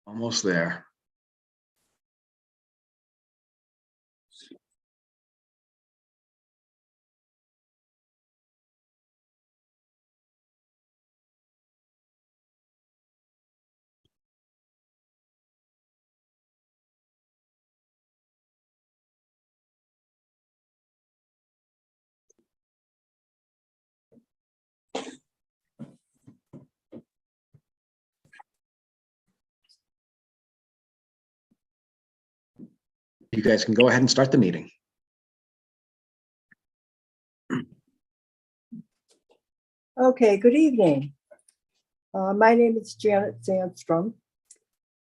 Almost there. You guys can go ahead and start the meeting. Okay, good evening. My name is Janet Sandstrom.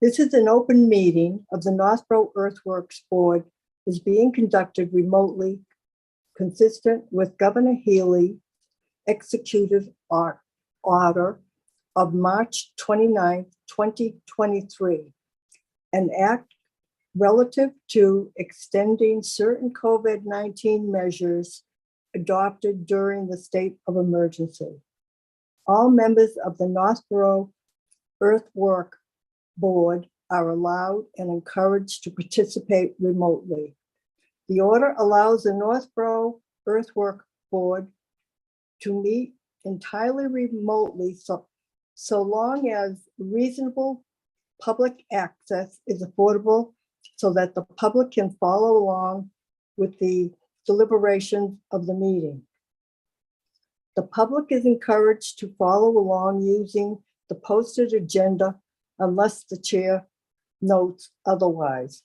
This is an open meeting of the Northborough Earthworks Board is being conducted remotely, consistent with Governor Healy executive order of March 29, 2023, an act relative to extending certain COVID-19 measures adopted during the state of emergency. All members of the Northborough Earthwork Board are allowed and encouraged to participate remotely. The order allows the Northborough Earthwork Board to meet entirely remotely so long as reasonable public access is affordable so that the public can follow along with the deliberations of the meeting. The public is encouraged to follow along using the posted agenda unless the chair notes otherwise.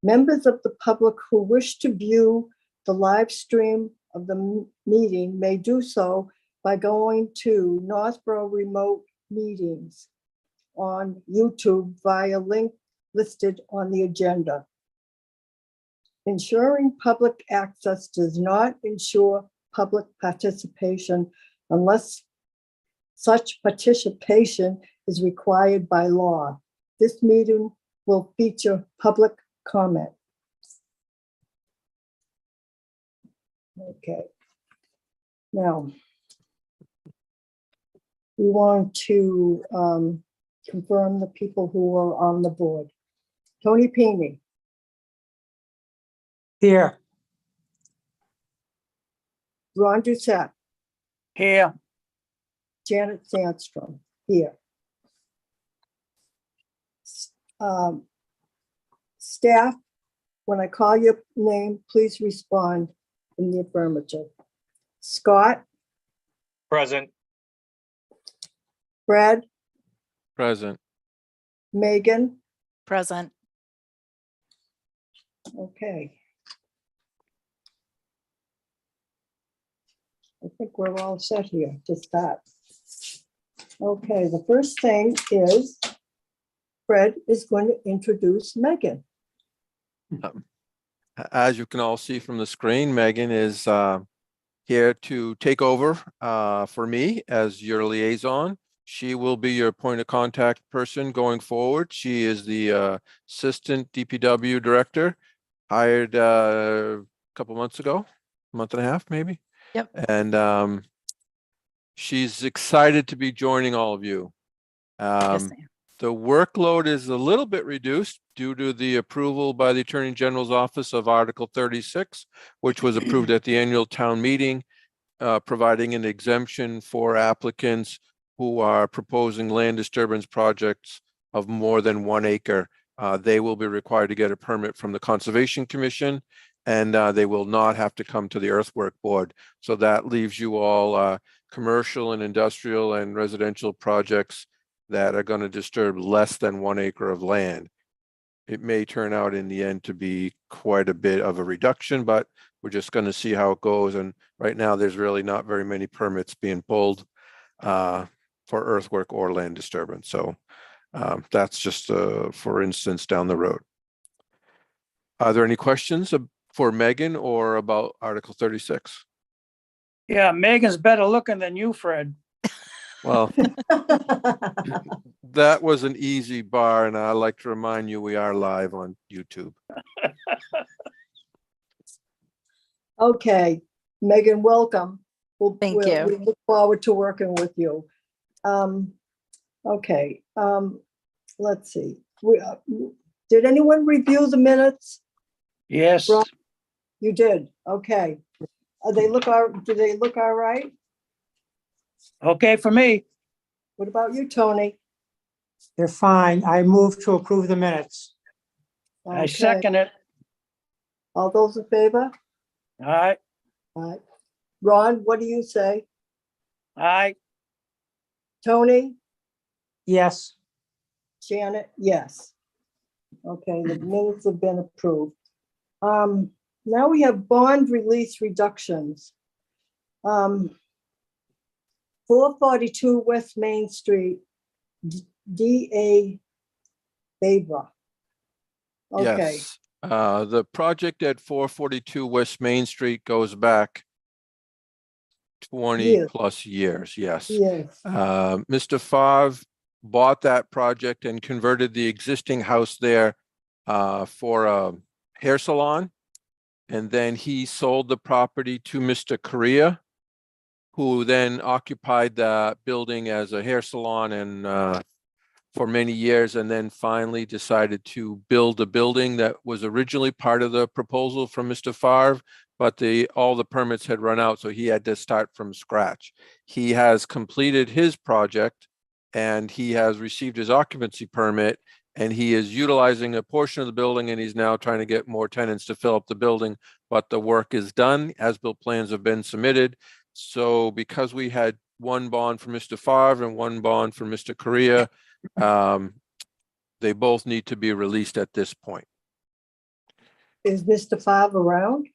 Members of the public who wish to view the live stream of the meeting may do so by going to Northborough Remote Meetings on YouTube via link listed on the agenda. Ensuring public access does not ensure public participation unless such participation is required by law. This meeting will feature public comment. Okay. Now, we want to confirm the people who are on the board. Tony Pini. Here. Ron Doucette. Here. Janet Sandstrom. Here. Staff, when I call your name, please respond in the affirmative. Scott. Present. Brad. Present. Megan. Present. Okay. I think we're all set here to start. Okay, the first thing is Fred is going to introduce Megan. As you can all see from the screen, Megan is here to take over for me as your liaison. She will be your point of contact person going forward. She is the assistant DPW director, hired a couple months ago, a month and a half maybe. Yep. And she's excited to be joining all of you. Yes, ma'am. The workload is a little bit reduced due to the approval by the Attorney General's office of Article 36, which was approved at the annual town meeting, providing an exemption for applicants who are proposing land disturbance projects of more than 1 acre. They will be required to get a permit from the Conservation Commission, and they will not have to come to the Earthwork Board. So that leaves you all commercial and industrial and residential projects that are going to disturb less than 1 acre of land. It may turn out in the end to be quite a bit of a reduction, but we're just going to see how it goes. And right now, there's really not very many permits being pulled for earthwork or land disturbance. So that's just for instance down the road. Are there any questions for Megan or about Article 36? Yeah, Megan's better looking than you, Fred. Well, that was an easy bar, and I'd like to remind you we are live on YouTube. Okay, Megan, welcome. Thank you. We look forward to working with you. Okay, let's see. Did anyone review the minutes? Yes, Ron? You did, okay. Do they look all right? okay for me. What about you, Tony? They're fine. I move to approve the minutes. I Okay. second it. All those in favor? All right, All right. Ron, what do you say? all right, Tony? Yes, Janet, yes. Okay, the minutes have been approved. Now we have bond release reductions. 442 West Main Street, D.A. Favor. Okay, Yes. The project at 442 West Main Street goes back 20 Years. plus years, yes. yes, Mr. Favre bought that project and converted the existing house there for a hair salon. And then he sold the property to Mr. Correa, who then occupied the building as a hair salon and for many years, and then finally decided to build a building that was originally part of the proposal from Mr. Favre, but all the permits had run out, so he had to start from scratch. He has completed his project and he has received his occupancy permit, and he is utilizing a portion of the building, and he's now trying to get more tenants to fill up the building, but the work is done. As-built plans have been submitted. So because we had one bond for Mr. Favre and one bond for Mr. Correa, they both need to be released at this point. is Mr. Favre around?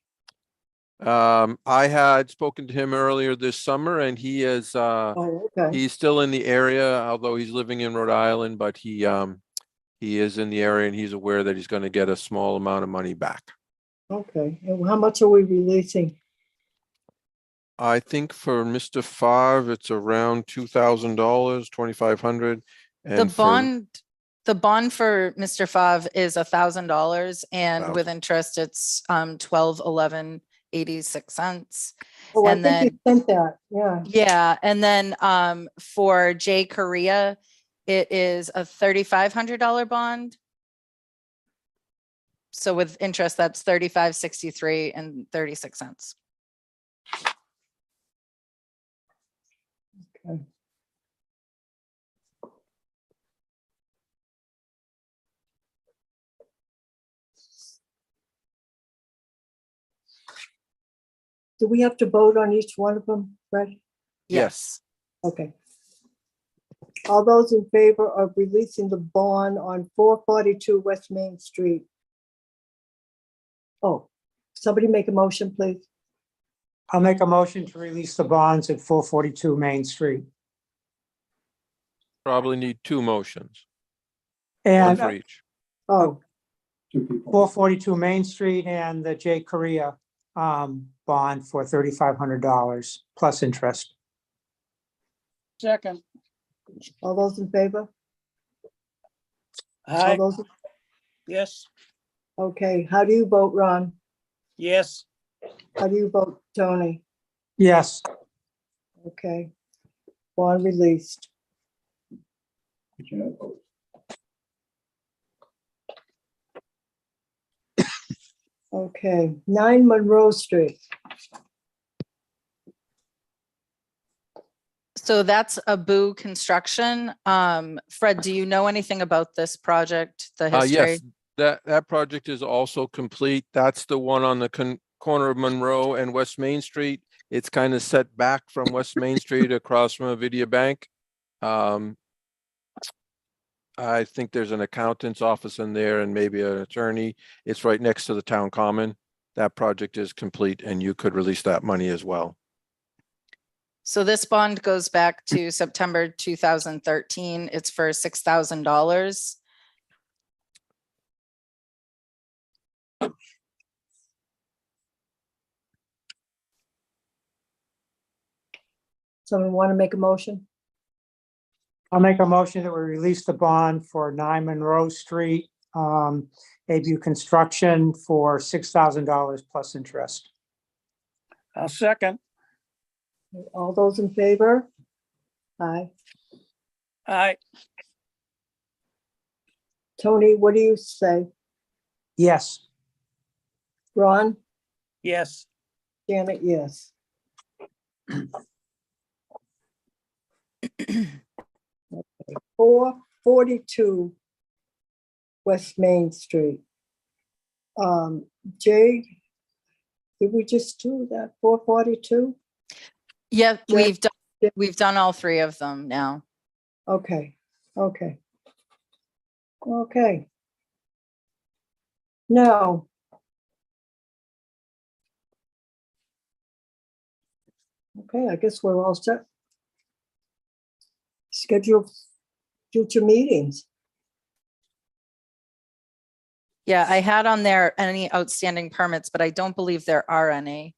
I had spoken to him earlier this summer, and he is Oh, okay, he's still in the area, although he's living in Rhode Island, but he is in the area and he's aware that he's going to get a small amount of money back. okay. And how much are we releasing? I think for Mr. Favre, it's around $2,000, $2,500. The And bond for Mr. Favre is $1,000, and with interest, it's 12.1186. Oh, I And think you sent that, yeah. Yeah, and then for Jay Correa, it is a $3,500 bond. So with interest, that's $35.63.36. Okay. Do we have to vote on each one of them, Fred? Yes. Okay. All those in favor of releasing the bond on 442 West Main Street? Oh, somebody make a motion, please. I'll make a motion to release the bonds at 442 Main Street. Probably need two motions, one for And each. Oh, 442 Main Street and the J. Korea bond for $3,500 plus interest. second. all those in favor? All All right, those, yes, okay, how do you vote, Ron? yes, How do you vote, Tony? Yes, Okay, bond released. Okay, 9 Monroe Street. So that's Abu Construction. Fred, do you know anything about this project, the history? Yes, that project is also complete. That's the one on the corner of Monroe and West Main Street. It's kind of set back from West Main Street across from Avidia Bank. I think there's an accountant's office in there and maybe an attorney. It's right next to the town common. That project is complete and you could release that money as well. So this bond goes back to September 2013. It's for $6,000. Someone want to make a motion? I'll make a motion that we release the bond for 9 Monroe Street, ABU Construction for $6,000 plus interest. I'll second. All those in favor? Aye. All right, Tony, what do you say? Yes. Ron? Yes. Janet, yes. 442 West Main Street. Jay, did we just do that? 442? Yeah, Jen- we've done all three of them now. Okay, okay. Okay. Now. Okay, I guess we're all set. Schedule future meetings. Yeah, I had on there any outstanding permits, but I don't believe there are any.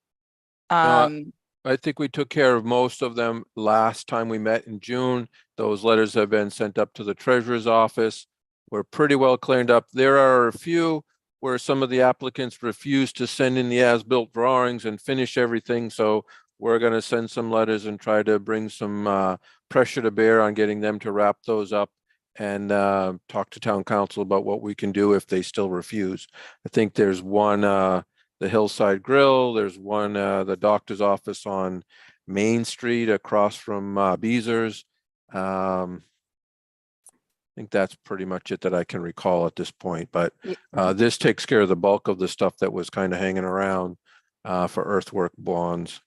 I think we took care of most of them last time we met in June. Those letters have been sent up to the treasurer's office. We're pretty well cleaned up. There are a few where some of the applicants refuse to send in the as-built drawings and finish everything. So we're going to send some letters and try to bring some pressure to bear on getting them to wrap those up and talk to town council about what we can do if they still refuse. I think there's one, the Hillside Grill, there's one, the doctor's office on Main Street across from Beezer's. I think that's pretty much it that I can recall at this point, but this takes care of the bulk of the stuff that was kind of hanging around for earthwork bonds.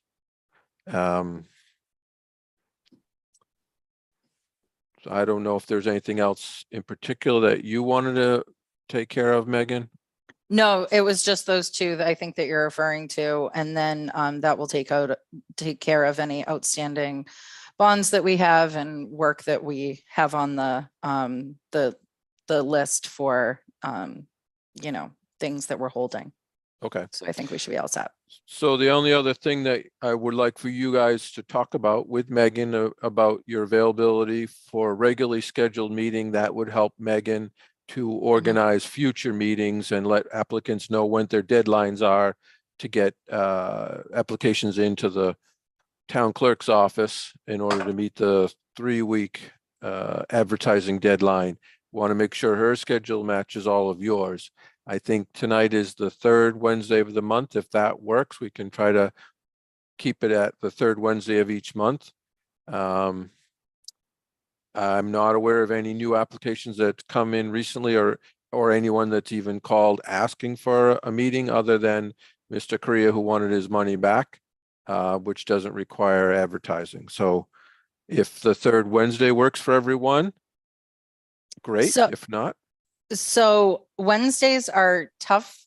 So I don't know if there's anything else in particular that you wanted to take care of, Megan? No, it was just those two that I think that you're referring to, and then that will take care of any outstanding bonds that we have and work that we have on the list for things that we're holding. Okay. So I think we should be all set. So the only other thing that I would like for you guys to talk about with Megan about your availability for a regularly scheduled meeting, that would help Megan to organize future meetings and let applicants know when their deadlines are to get applications into the town clerk's office in order to meet the 3-week advertising deadline. Want to make sure her schedule matches all of yours. I think tonight is the third Wednesday of the month. If that works, we can try to keep it at the third Wednesday of each month. I'm not aware of any new applications that come in recently or anyone that's even called asking for a meeting other than Mr. Korea, who wanted his money back, which doesn't require advertising. So if the third Wednesday works for everyone, great. So- If not, So Wednesdays are tough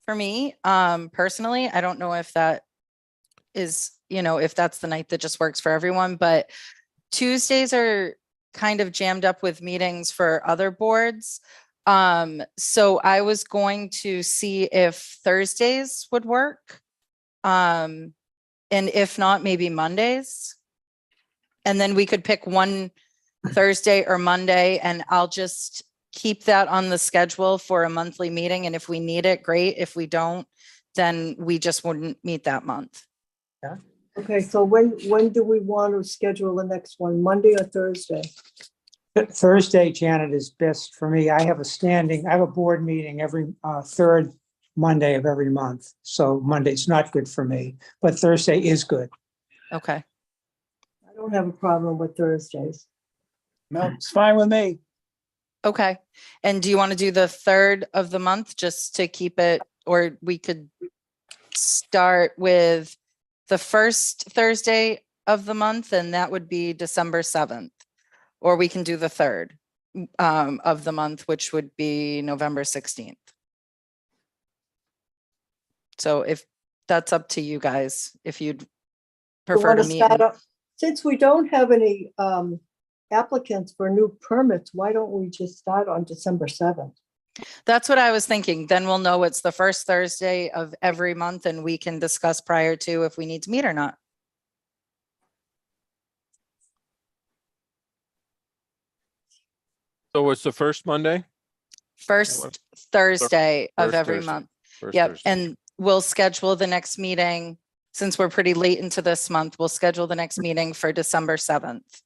for me. Personally, I don't know if that is, if that's the night that just works for everyone, but Tuesdays are kind of jammed up with meetings for other boards. So I was going to see if Thursdays would work. And if not, maybe Mondays. And then we could pick one Thursday or Monday, and I'll just keep that on the schedule for a monthly meeting. And if we need it, great. If we don't, then we just wouldn't meet that month. Okay, so when do we want to schedule the next one, Monday or Thursday? Thursday, Janet, is best for me. I have a board meeting every third Monday of every month. So Monday's not good for me, but Thursday is good. Okay. I don't have a problem with Thursdays. No, it's fine with me. Okay. And do you want to do the third of the month just to keep it, or we could start with the first Thursday of the month, and that would be December 7th, or we can do the third of the month, which would be November 16th. So if that's up to you guys, if you'd We prefer want to to meet. start up, since we don't have any applicants for new permits, why don't we just start on December 7th? That's what I was thinking. Then we'll know it's the first Thursday of every month, and we can discuss prior to if we need to meet or not. so it's the first Monday? First Thursday of First every Thursday. month. First Yep. Thursday. And we'll schedule the next meeting. Since we're pretty late into this month, we'll schedule the next meeting for December 7th.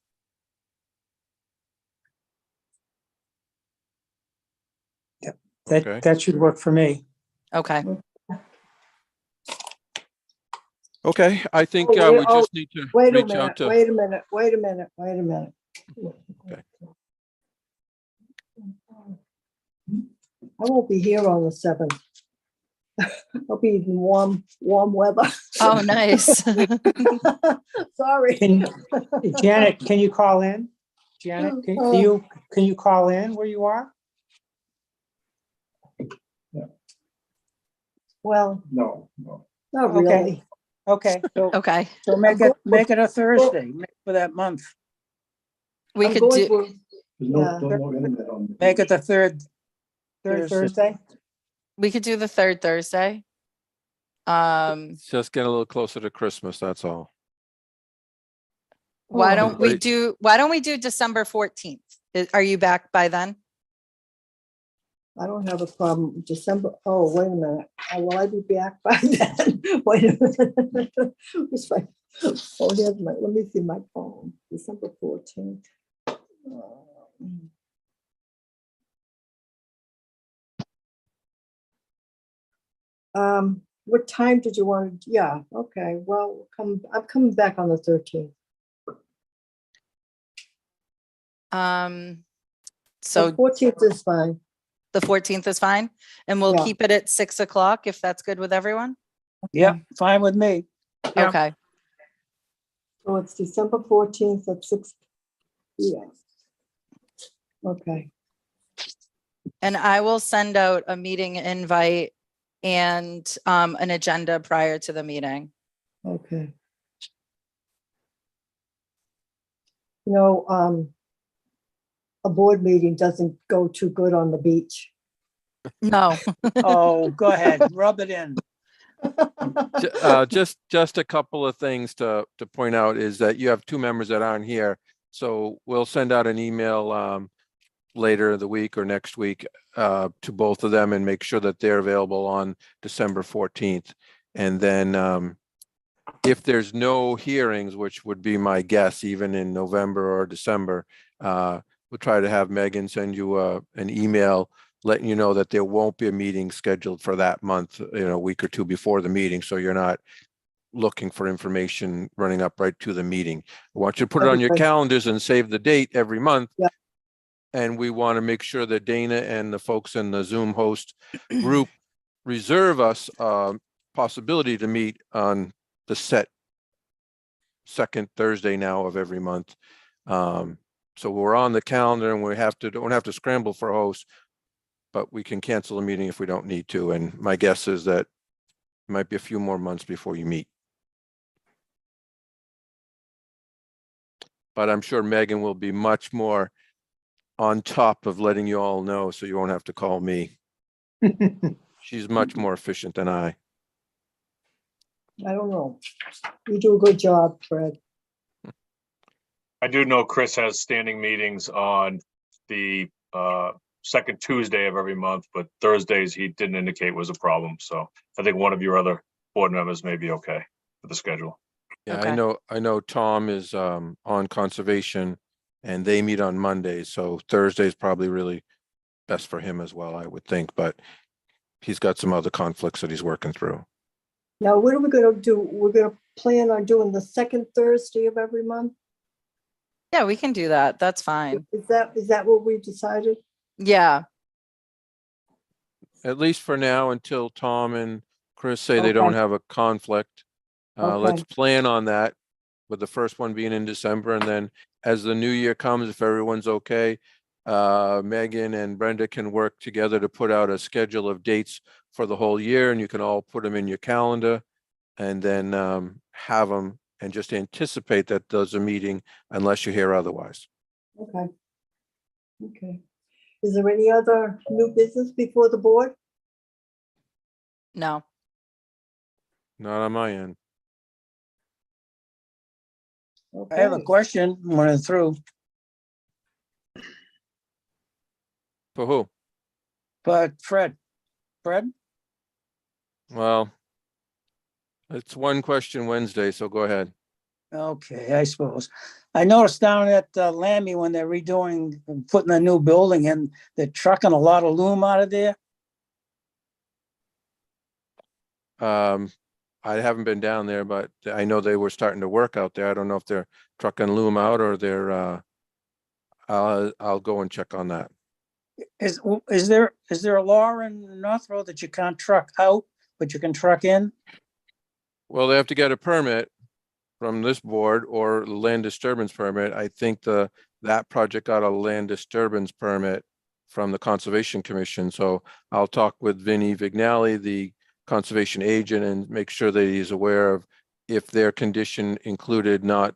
Okay. That should work for me. Okay. Okay, I think Oh, wait, we just need to Wait a reach minute, out to, wait a minute, wait a minute, wait a minute. Okay. I won't be here on the 7th. I'll be in warm weather. Oh, nice. Sorry. Janet, can you call in? Janet, can you call in where you are? Well, No. not Okay. really. Okay. Okay. So make it a Thursday for that month. We I'm could going do, to- Yeah. Make it the third. Third Thursday. Thursday? we could do the third Thursday. it's just getting a little closer to Christmas, that's all. Why Oh. don't we do December 14th? Are you back by then? I don't have a problem with December. Oh, wait a minute. Will I be back by then? Wait a minute. Where's my- Oh, here's my, let me see my phone. December 14th. What time did you want? Yeah, okay. Well, I'm coming back on the 13th. So 14th is fine. the 14th is fine, and we'll Yeah. keep it at 6 o'clock if that's good with everyone. Yep, fine with me. Yeah. Okay. So it's December 14th at 6. Yeah. Okay. And I will send out a meeting invite and an agenda prior to the meeting. Okay. You know, a board meeting doesn't go too good on the beach. No. Oh, go ahead, rub it in. Just a couple of things to point out is that you have two members that aren't here. So we'll send out an email later in the week or next week to both of them and make sure that they're available on December 14th. And then if there's no hearings, which would be my guess, even in November or December, we'll try to have Megan send you an email letting you know that there won't be a meeting scheduled for that month, a week or two before the meeting. So you're not looking for information running up right to the meeting. I want you to put it on your Okay. calendars and save the date every month. Yeah. And we want to make sure that Dana and the folks in the Zoom host group reserve us possibility to meet on the set second Thursday now of every month. So we're on the calendar and we don't have to scramble for hosts, but we can cancel a meeting if we don't need to. And my guess is that it might be a few more months before you meet. But I'm sure Megan will be much more on top of letting you all know, so you won't have to call me. She's much more efficient than I. I don't know. You do a good job, Fred. I do know Chris has standing meetings on the second Tuesday of every month, but Thursdays he didn't indicate was a problem. So I think one of your other board members may be okay with the schedule. Yeah, Okay. I know Tom is on conservation and they meet on Mondays, so Thursday is probably really best for him as well, I would think, but he's got some other conflicts that he's working through. Now, what are we gonna do? We're gonna plan on doing the second Thursday of every month? Yeah, we can do that. That's fine. Is that what we decided? Yeah. At least for now, until Tom and Chris say they don't Okay. have a conflict. Let's Okay. plan on that, with the first one being in December, and then as the new year comes, if everyone's okay, Megan and Brenda can work together to put out a schedule of dates for the whole year, and you can all put them in your calendar and then have them and just anticipate that there's a meeting unless you hear otherwise. Okay. Okay. Is there any other new business before the board? No. Not on my end. I have a Okay. question when it's through, For who? but Fred, Well, it's one question Wednesday, so go ahead. okay, I suppose. I noticed down at Lammy when they're redoing, and putting a new building in, they're trucking a lot of loom out of there. I haven't been down there, but I know they were starting to work out there. I don't know if they're trucking loom out or they're, I'll go and check on that. Is there a law in Northborough that you can't truck out, but you can truck in? Well, they have to get a permit from this board or land disturbance permit. I think that project got a land disturbance permit from the Conservation Commission. So I'll talk with Vinnie Vignali, the conservation agent, and make sure that he's aware of if their condition included not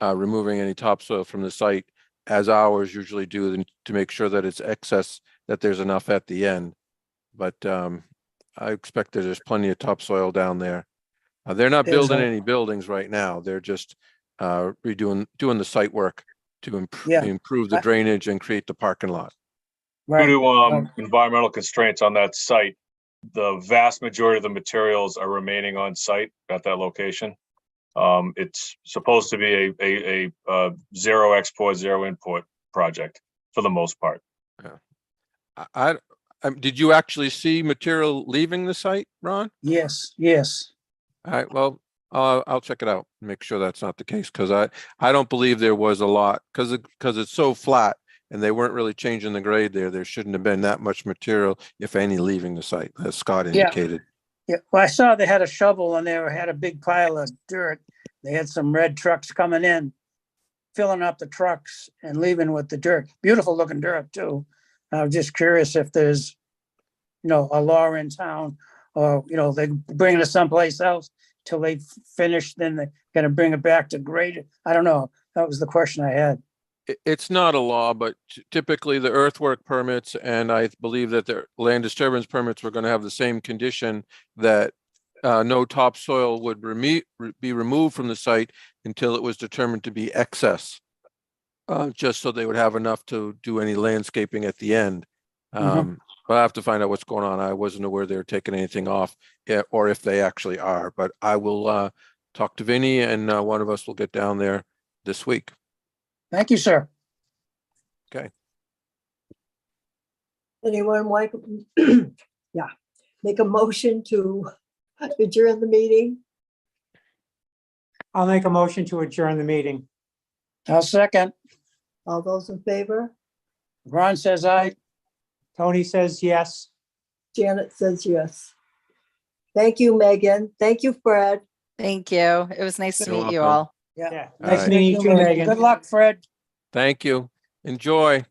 removing any topsoil from the site, as ours usually do, to make sure that it's excess, that there's enough at the end. But I expect that there's plenty of topsoil down there. They're not There's building a- any buildings right now. They're just doing the site work to Yeah. improve the drainage and create the parking lot. Due Right. to environmental constraints on that site, the vast majority of the materials are remaining on site at that location. It's supposed to be a zero export, zero import project for the most part. Did you actually see material leaving the site, Ron? Yes, yes. All right, well, I'll check it out, and make sure that's not the case, because I don't believe there was a lot, because it's so flat and they weren't really changing the grade there. There shouldn't have been that much material, if any, leaving the site, as Scott Yeah. indicated. Yeah, well, I saw they had a shovel and they had a big pile of dirt. They had some red trucks coming in, filling up the trucks and leaving with the dirt. Beautiful looking dirt too. I was just curious if there's, a law in town, or, they bring it someplace else till they finish, then they're gonna bring it back to grade. I don't know. That was the question I had. It's not a law, but typically the earthwork permits, and I believe that the land disturbance permits were going to have the same condition, that no topsoil would be removed from the site until it was determined to be excess, just so they would have enough to do any landscaping at the end. But I have to find out what's going on. I wasn't aware they were taking anything off, or if they actually are, but I will talk to Vinnie, and one of us will get down there this week. Thank you, sir. Anyone like, make a motion to adjourn the meeting? I'll make a motion to adjourn the meeting. I'll second. All those in favor? Ron says aye. Tony says yes. Janet says yes. Thank you, Megan. Thank you, Fred. Thank you. It was nice to You're meet you welcome. all. Yeah. Yeah, All nice right. meeting you too, Megan. Good luck, Fred. Thank you. Enjoy.